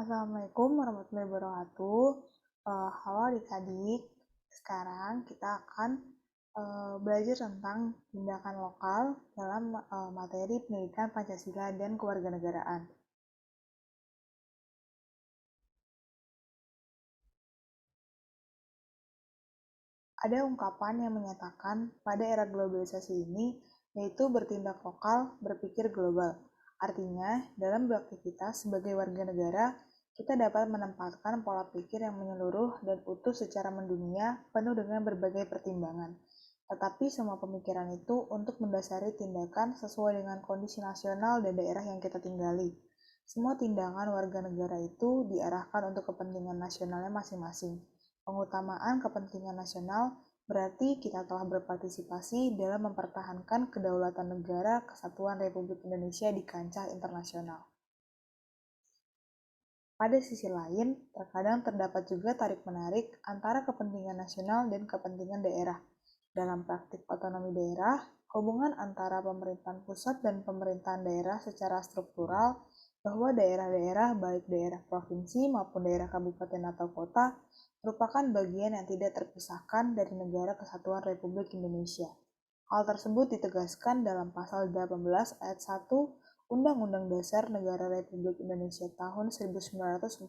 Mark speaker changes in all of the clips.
Speaker 1: Assalamualaikum warahmatullahi wabarakatuh. Halo adik-adik, sekarang kita akan belajar tentang tindakan lokal dalam materi pendidikan Pancasila dan kewarganegaraan. Ada ungkapan yang menyatakan pada era globalisasi ini, yaitu bertindak lokal, berpikir global. Artinya, dalam beraktivitas sebagai warga negara, kita dapat menempatkan pola pikir yang menyeluruh dan utuh secara mendunia, penuh dengan berbagai pertimbangan. Tetapi semua pemikiran itu untuk mendasari tindakan sesuai dengan kondisi nasional dan daerah yang kita tinggali. Semua tindakan warga negara itu diarahkan untuk kepentingan nasionalnya masing-masing. Pengutamaan kepentingan nasional berarti kita telah berpartisipasi dalam mempertahankan kedaulatan negara Kesatuan Republik Indonesia di kancah internasional. Pada sisi lain, terkadang terdapat juga tarik-menarik antara kepentingan nasional dan kepentingan daerah. Dalam praktik otonomi daerah, hubungan antara pemerintahan pusat dan pemerintahan daerah secara struktural bahwa daerah-daerah baik daerah provinsi maupun daerah kabupaten atau kota merupakan bagian yang tidak terpisahkan dari negara Kesatuan Republik Indonesia. Hal tersebut ditegaskan dalam pasal 18 ayat 1 Undang-Undang Dasar Negara Republik Indonesia tahun 1945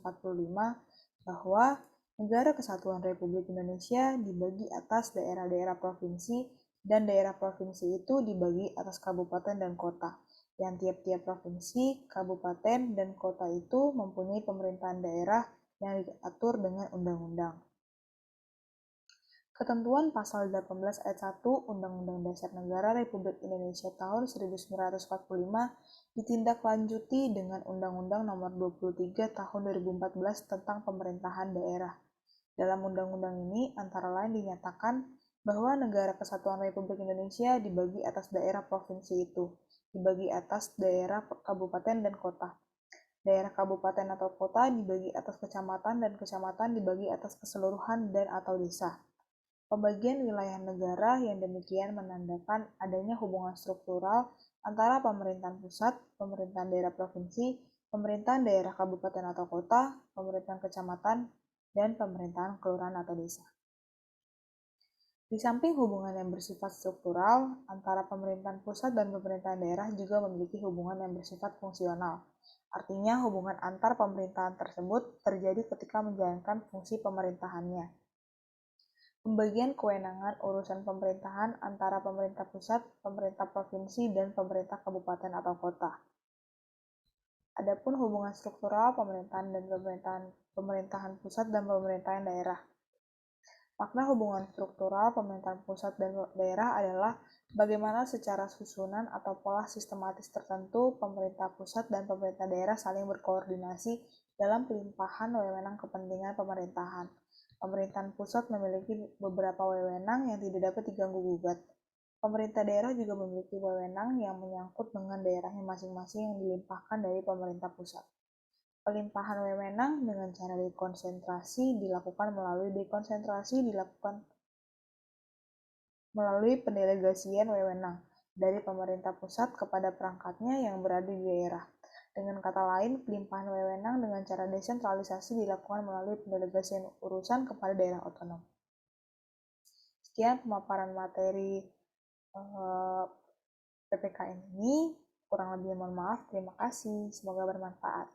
Speaker 1: bahwa Negara Kesatuan Republik Indonesia dibagi atas daerah-daerah provinsi dan daerah provinsi itu dibagi atas kabupaten dan kota. Yang tiap-tiap provinsi, kabupaten, dan kota itu mempunyai pemerintahan daerah yang diatur dengan undang-undang. Ketentuan pasal 18 ayat 1 Undang-Undang Dasar Negara Republik Indonesia tahun 1945 ditindaklanjuti dengan Undang-Undang Nomor 23 Tahun 2014 tentang Pemerintahan Daerah. Dalam undang-undang ini antara lain dinyatakan bahwa Negara Kesatuan Republik Indonesia dibagi atas daerah provinsi itu, dibagi atas daerah kabupaten dan kota. Daerah kabupaten atau kota dibagi atas kecamatan dan kecamatan dibagi atas keseluruhan dan atau desa. Pembagian wilayah negara yang demikian menandakan adanya hubungan struktural antara pemerintahan pusat, pemerintahan daerah provinsi, pemerintahan daerah kabupaten atau kota, pemerintahan kecamatan, dan pemerintahan kelurahan atau desa. Di samping hubungan yang bersifat struktural, antara pemerintahan pusat dan pemerintahan daerah juga memiliki hubungan yang bersifat fungsional. Artinya, hubungan antar pemerintahan tersebut terjadi ketika menjalankan fungsi pemerintahannya. Pembagian kewenangan urusan pemerintahan antara pemerintah pusat, pemerintah provinsi, dan pemerintah kabupaten atau kota. Adapun hubungan struktural pemerintahan dan pemerintahan pusat dan pemerintahan daerah. Makna hubungan struktural pemerintahan pusat dan daerah adalah bagaimana secara susunan atau pola sistematis tertentu pemerintah pusat dan pemerintah daerah saling berkoordinasi dalam pelimpahan wewenang kepentingan pemerintahan. Pemerintahan pusat memiliki beberapa wewenang yang tidak dapat diganggu-gugat. Pemerintah daerah juga memiliki wewenang yang menyangkut dengan daerahnya masing-masing yang dilimpahkan dari pemerintah pusat. Pelimpahan wewenang dengan cara dekonsentrasi dilakukan melalui pendelegasian wewenang dari pemerintah pusat kepada perangkatnya yang berada di daerah. Dengan kata lain, pelimpahan wewenang dengan cara desentralisasi dilakukan melalui pendelegasian urusan kepada daerah otonom. Sekian pemaparan materi PPKN ini. Kurang lebih mohon maaf. Terima kasih. Semoga bermanfaat.